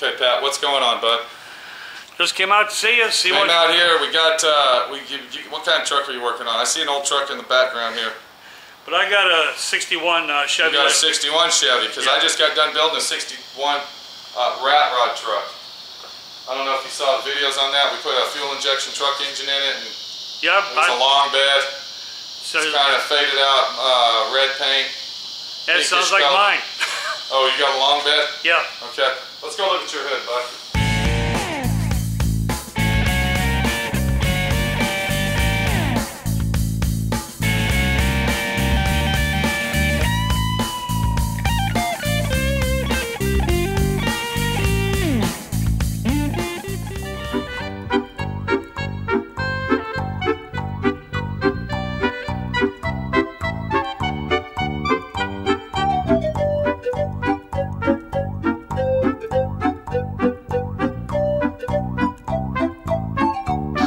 Okay, Pat, what's going on, bud? Just came out to see you. Came out here. We got. What kind of truck are you working on? I see an old truck in the background here. But I got a 61 Chevy. You got a 61 Chevy, because I just got done building a 61 rat rod truck. I don't know if you saw the videos on that. We put a fuel injection truck engine in it, and yep, it's a long bed. So it's kind of faded out red paint. That sounds like mine. Oh, you got a long bed? Yeah. Okay. Let's go look at your hood, bud.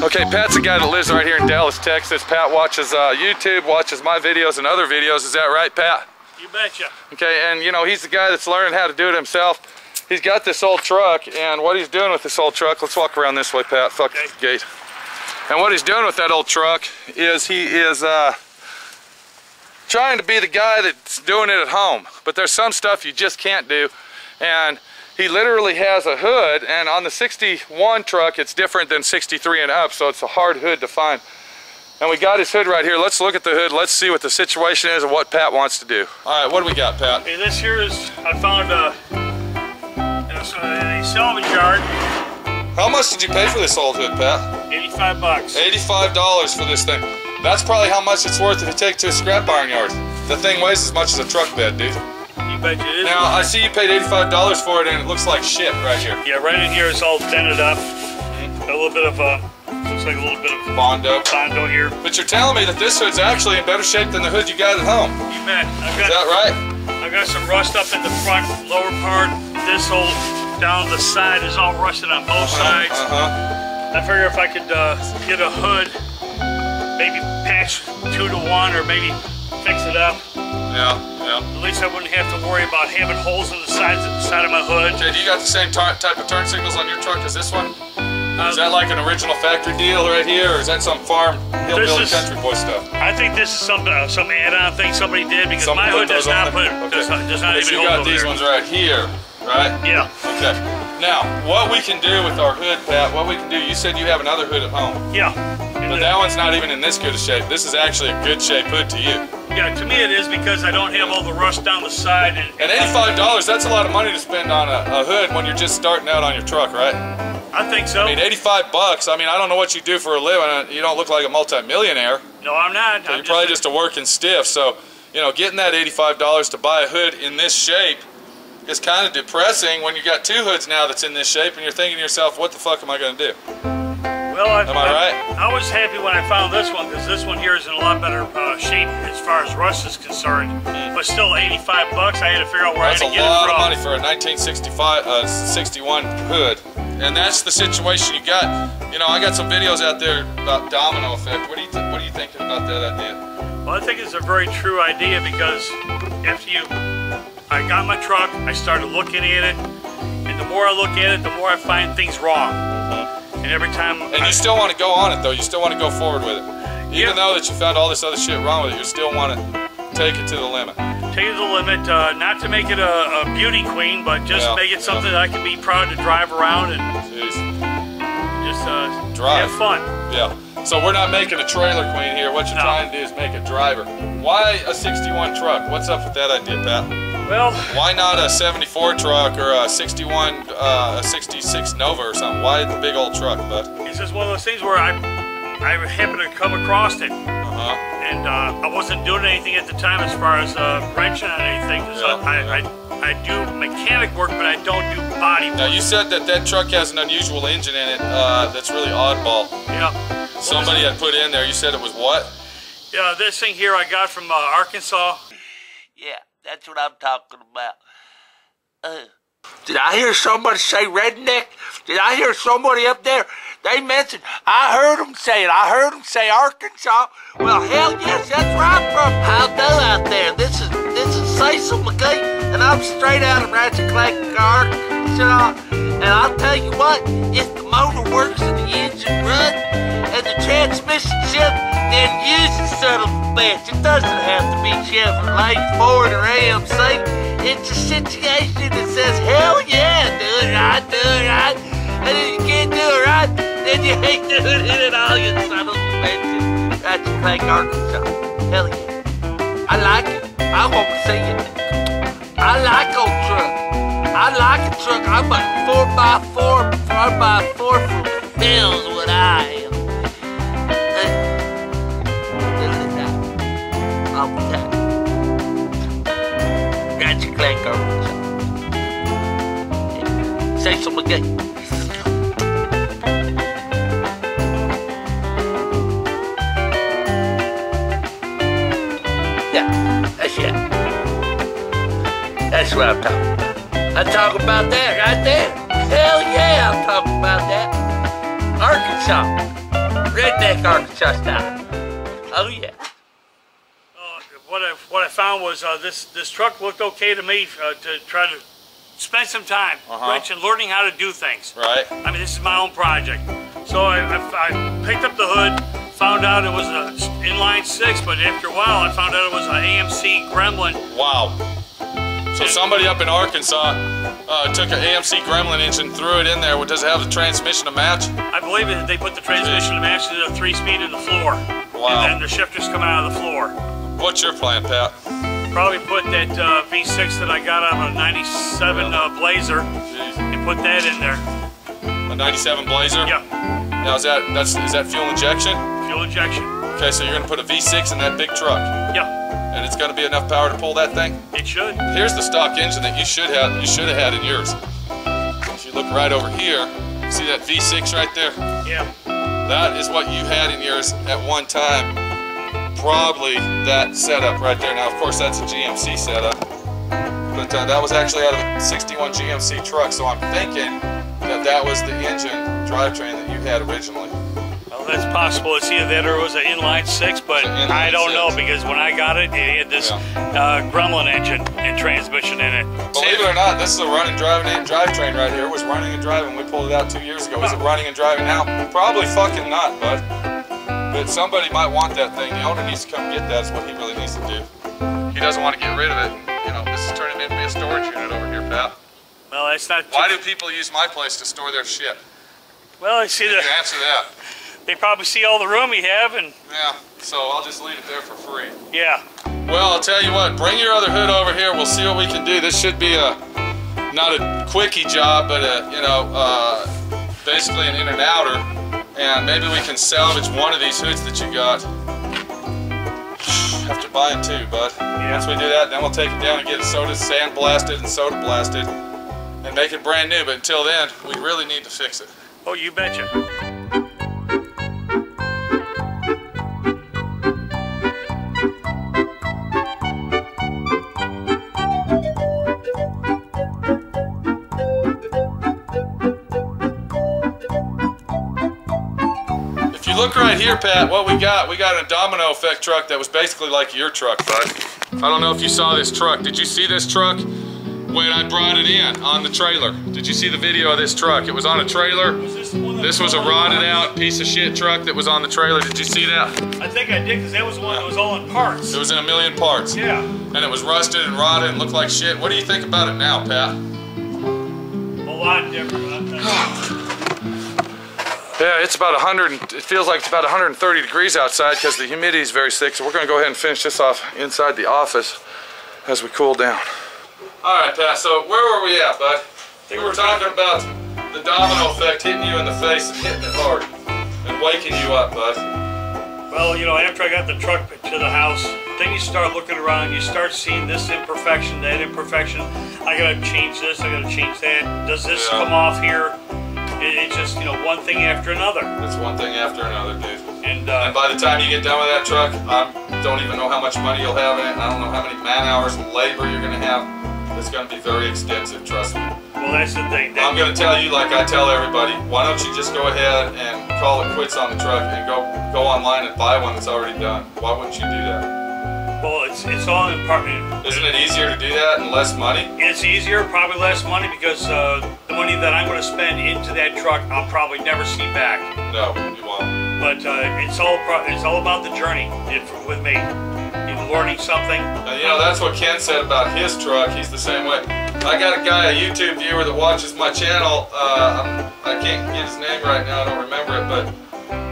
Okay, Pat's a guy that lives right here in Dallas, Texas. Pat watches YouTube, watches my videos and other videos. Is that right, Pat? You betcha. Okay, and you know, he's the guy that's learning how to do it himself. He's got this old truck, and what he's doing with this old truck, let's walk around this way, Pat, fuck the gate. And what he's doing with that old truck is he is trying to be the guy that's doing it at home. But there's some stuff you just can't do, and he literally has a hood, and on the 61 truck it's different than 63 and up, so it's a hard hood to find. And we got his hood right here. Let's look at the hood. Let's see what the situation is and what Pat wants to do. All right, what do we got, Pat? Okay, this here is, I found in a salvage yard. How much did you pay for this old hood, Pat? 85 bucks. $85 for this thing. That's probably how much it's worth if you take it to a scrap iron yard. The thing weighs as much as a truck bed, dude. You bet you it is. Now, I see you paid $85 for it, and it looks like shit right here. Yeah, right in here it's all dented up. A little bit of looks like a little bit of Bondo here. But you're telling me that this hood's actually in better shape than the hood you got at home. You bet. Is that right? I got some rust up in the front lower part. This whole down the side is all rusted on both sides. I figure if I could get a hood, maybe patch 2 to 1 or maybe fix it up. Yeah. At least I wouldn't have to worry about having holes in the side of my hood. Okay, do you got the same type of turn signals on your truck as this one? Is that like an original factory deal right here, or is that some farm hillbilly country boy stuff? I think this is some add-on thing somebody did, because my hood does not put does not even you got these ones right here, right? Yeah. Okay. Now, what we can do with our hood, Pat, what we can do, you said you have another hood at home. Yeah. But that one's not even in this good a shape. This is actually a good shape hood to you. Yeah, to me it is, because I don't have all the rust down the side. And $85, that's a lot of money to spend on a hood when you're just starting out on your truck, right? I think so. I mean, 85 bucks, I mean, I don't know what you do for a living. You don't look like a multi-millionaire. No, I'm not. So you're probably just a working stiff. So, you know, getting that $85 to buy a hood in this shape is kind of depressing when you got two hoods now that's in this shape and you're thinking to yourself, what the fuck am I going to do? Well, am I right? I was happy when I found this one, because this one here is in a lot better shape as far as rust is concerned. But still, 85 bucks. I had to figure out where I had to get it from. That's a lot of money for a 1961 hood, and that's the situation you got. You know, I got some videos out there about domino effect. What are you thinking about that idea? Well, I think it's a very true idea, because I got my truck, I started looking at it, and the more I look at it, the more I find things wrong. And every time. And you still want to go on it, though. You still want to go forward with it. Even though that you found all this other shit wrong with it, you still want to take it to the limit. Take it to the limit, not to make it a beauty queen, but just make it something that I can be proud to drive around and just drive. have fun. Yeah. So we're not making a trailer queen here. What you're trying to do is make a driver. Why a 61 truck? What's up with that idea, Pat? Well, why not a 74 truck or a 61, a 66 Nova or something? Why the big old truck, bud? It's just one of those things where I happened to come across it, and I wasn't doing anything at the time as far as wrenching on anything. I do mechanic work, but I don't do body work. Now you said that truck has an unusual engine in it that's really oddball. Yeah. Somebody had put in there. You said it was what? Yeah, this thing here I got from Arkansas. Yeah. That's what I'm talking about. Did I hear somebody say redneck? Did I hear somebody up there? They mentioned, I heard them say it. I heard them say Arkansas. Well, hell yes, that's where I'm from. How go out there? This is Cecil McGee, and I'm straight out of Ratchet Arkansas. And I'll tell you what, if the motor works and the engine runs and the transmission shifts, then use the son of a bitch. It doesn't have to be Chevrolet, Ford, or AMC. It's a situation that says, hell yeah, do it right. And if you can't do it right, then you ain't doing it at all, you son of a bitch. That's Clank, Arkansas. Hell yeah. I like it. I want to see it. I like old truck. I like a truck. I'm a 4x4 for bills what I am. All the time. Got your Clank, Arkansas. Yeah. Say something again. That's what I'm talking about. I'm talking about that right there. Hell yeah, I'm talking about that. Arkansas. Redneck Arkansas style. Oh yeah. What I found was this truck looked okay to me to try to spend some time, Rich, and learning how to do things. Right. I mean, this is my own project. So I picked up the hood, found out it was an inline 6, but after a while I found out it was an AMC Gremlin. Wow. So somebody up in Arkansas took an AMC Gremlin engine, threw it in there. Does it have the transmission to match? I believe that they put the transmission to match to the 3-speed in the floor. Wow. And then the shifter's coming out of the floor. What's your plan, Pat? Probably put that V6 that I got out of a 97 Blazer and put that in there. A 97 Blazer? Yeah. Now is that fuel injection? Fuel injection. Okay, so you're gonna put a V6 in that big truck. Yeah. And it's gonna be enough power to pull that thing? It should. Here's the stock engine that you should have had in yours. If you look right over here, see that V6 right there? Yeah. That is what you had in yours at one time. Probably that setup right there. Now, of course, that's a GMC setup. But that was actually out of a 61 GMC truck, so I'm thinking that was the engine drivetrain that you had originally. Well, that's possible. It's either that or it was an inline 6, but I don't know because when I got it, it had this Gremlin engine and transmission in it. Believe it or not, this is a running, driving, and drivetrain right here. It was running and driving. We pulled it out 2 years ago. Is it running and driving now? Probably fucking not, bud. But somebody might want that thing. The owner needs to come get that. Is what he really needs to do. He doesn't want to get rid of it. You know, this is turning into a storage unit over here, Pat. Well, that's not. Why do people use my place to store their shit? Well, I see you can answer that. They probably see all the room we have, and yeah. So I'll just leave it there for free. Yeah. Well, I'll tell you what. Bring your other hood over here. We'll see what we can do. This should be not a quickie job, but basically an in and outer. And maybe we can salvage one of these hoods that you got. Have to buy them too, bud. Yeah. Once we do that, then we'll take it down and get it sand blasted and soda blasted and make it brand new. But until then, we really need to fix it. Oh, you betcha. Look right here, Pat, what we got a domino effect truck that was basically like your truck, bud. I don't know if you saw this truck. Did you see this truck when I brought it in on the trailer? Did you see the video of this truck? It was on a trailer. Was this the one this was a rotted out piece of shit truck that was on the trailer. Did you see that? I think I did, because that was one that was all in parts. It was in a million parts. Yeah. And it was rusted and rotted and looked like shit. What do you think about it now, Pat? A lot different. Yeah, it's about 100, it feels like it's about 130 degrees outside because the humidity is very thick, so we're going to go ahead and finish this off inside the office as we cool down. All right, Pat, so where were we at, bud? We were talking about the domino effect hitting you in the face and hitting it hard and waking you up, bud. Well, you know, after I got the truck to the house, then you start looking around, you start seeing this imperfection, that imperfection. I got to change this, I got to change that. Does this come off here? It's just, you know, one thing after another. It's one thing after another, dude. And by the time you get done with that truck, I don't even know how much money you'll have in it. I don't know how many man hours of labor you're going to have. It's going to be very extensive, trust me. Well, that's the thing. I'm going to tell you, like I tell everybody, why don't you just go ahead and call it quits on the truck and go online and buy one that's already done? Why wouldn't you do that? Well, it's all in part. Isn't it easier to do that and less money? It's easier, probably less money, because the money that I'm going to spend into that truck, I'll probably never see back. No, you won't. But it's all about the journey with me. You're learning something. And you know, that's what Ken said about his truck. He's the same way. I got a guy, a YouTube viewer that watches my channel. I can't get his name right now. I don't remember it, but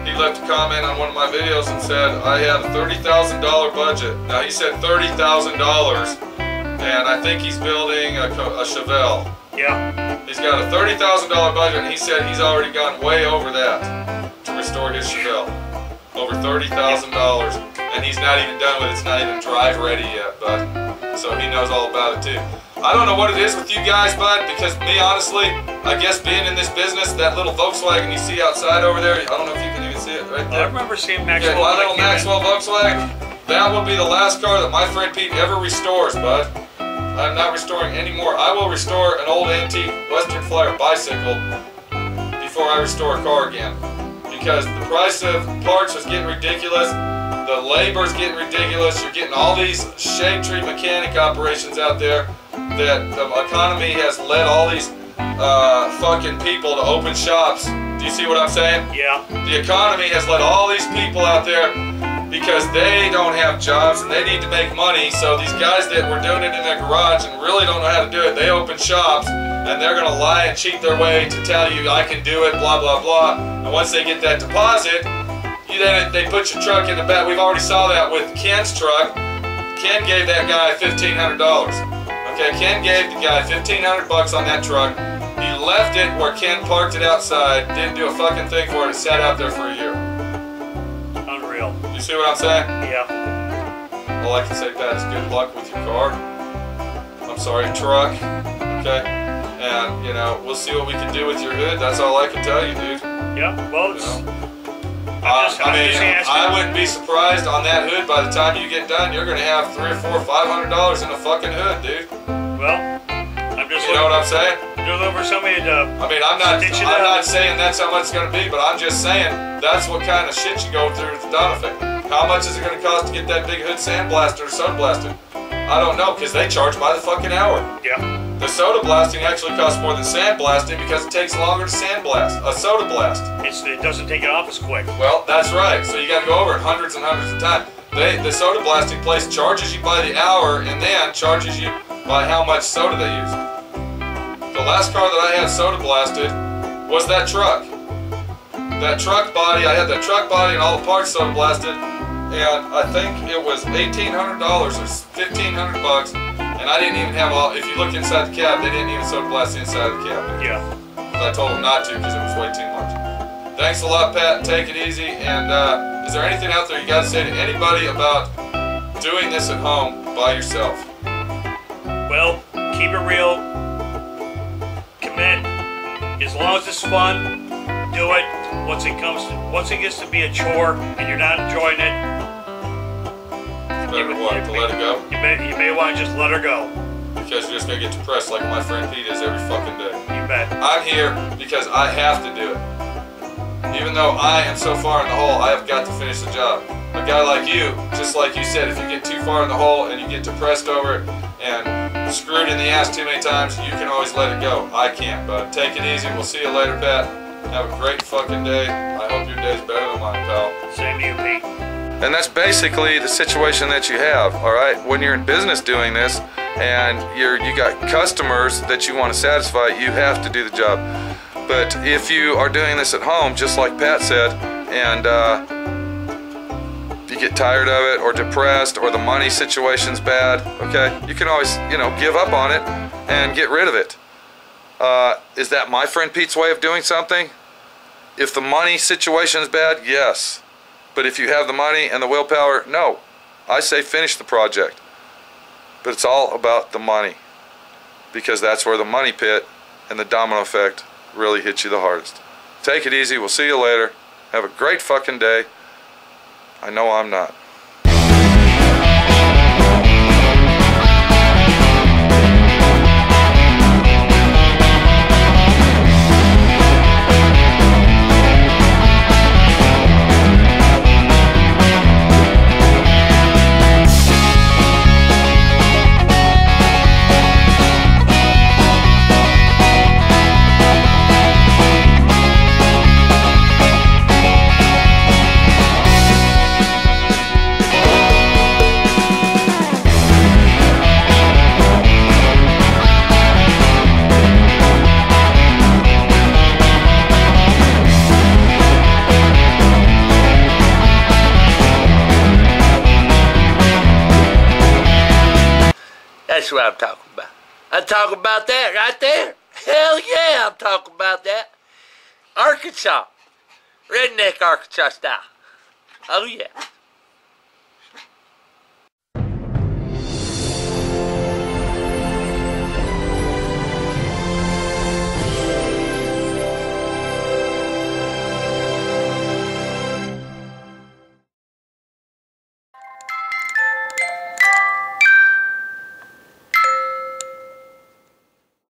he left a comment on one of my videos and said, I have a $30,000 budget. Now he said $30,000, and I think he's building a Chevelle. Yeah. He's got a $30,000 budget, and he said he's already gone way over that to restore his Chevelle. Over $30,000, and he's not even done with it. It's not even drive ready yet, but so he knows all about it too. I don't know what it is with you guys, bud, because me, honestly, I guess being in this business, that little Volkswagen you see outside over there, I don't know if you can even see it right there. I remember seeing Maxwell. Yeah, my little Maxwell Volkswagen, that will be the last car that my friend Pete ever restores, bud. I'm not restoring anymore. I will restore an old antique Western Flyer bicycle before I restore a car again. Because the price of parts is getting ridiculous, the labor's getting ridiculous, you're getting all these shade tree mechanic operations out there that the economy has led all these fucking people to open shops. Do you see what I'm saying? Yeah. The economy has led all these people out there because they don't have jobs and they need to make money, so these guys that were doing it in their garage and really don't know how to do it, they open shops and they're gonna lie and cheat their way to tell you I can do it, blah blah blah. And once they get that deposit, they put your truck in the back. We've already saw that with Ken's truck. Ken gave that guy $1,500. Okay, Ken gave the guy $1,500 on that truck. He left it where Ken parked it outside, didn't do a fucking thing for it, it sat out there for a year. Unreal. You see what I'm saying? Yeah. All I can say, Pat, is good luck with your car. I'm sorry, truck. Okay? And, you know, we'll see what we can do with your hood. That's all I can tell you, dude. Yeah, well, it's... You know? I wouldn't be surprised on that hood by the time you get done, you're going to have $300 or $400, $500 in a fucking hood, dude. Well, I'm just You know what I'm saying? You're looking for somebody to I mean, I'm not saying that's how much it's going to be, but I'm just saying that's what kind of shit you go through with the Don effect. How much is it going to cost to get that big hood sandblasted or soda blasted? I don't know, because they charge by the fucking hour. Yeah. The soda blasting actually costs more than sandblasting because it takes longer to sandblast. A soda blast. It doesn't take it off as quick. Well, that's right. So you got to go over it hundreds and hundreds of times. The soda blasting place charges you by the hour and then charges you by how much soda they use. The last car that I had soda blasted was that truck. That truck body, I had that truck body and all the parts soda blasted, and I think it was $1,800 or $1,500, and I didn't even have all. If you look inside the cab, they didn't even soda blast the inside of the cab. Yeah. I told them not to because it was way too much. Thanks a lot, Pat. Take it easy. And is there anything out there you got to say to anybody about doing this at home by yourself? Well, keep it real. Commit. As long as it's fun, do it. Once it gets to be a chore and you're not enjoying it, Better what? To let it go? You may want to just let her go. Because you're just going to get depressed like my friend Pete is every fucking day. You bet. I'm here because I have to do it. Even though I am so far in the hole, I have got to finish the job. A guy like you, just like you said, if you get too far in the hole and you get depressed over it and screwed in the ass too many times, you can always let it go. I can't, but take it easy. We'll see you later, Pat. Have a great fucking day. I hope your day's better than mine, pal. Same to you, Pete. And that's basically the situation that you have, all right? When you're in business doing this and you got customers that you want to satisfy, you have to do the job. But if you are doing this at home, just like Pat said, and you get tired of it or depressed or the money situation's bad, okay, you can always, you know, give up on it and get rid of it. Is that my friend Pete's way of doing something? If the money situation is bad, yes. But if you have the money and the willpower, no. I say finish the project. But it's all about the money. Because that's where the money pit and the domino effect really hit you the hardest. Take it easy. We'll see you later. Have a great fucking day. I know I'm not. That's what I'm talking about. I'm talking about that right there. Hell yeah, I'm talking about that. Arkansas. Redneck Arkansas style. Oh yeah.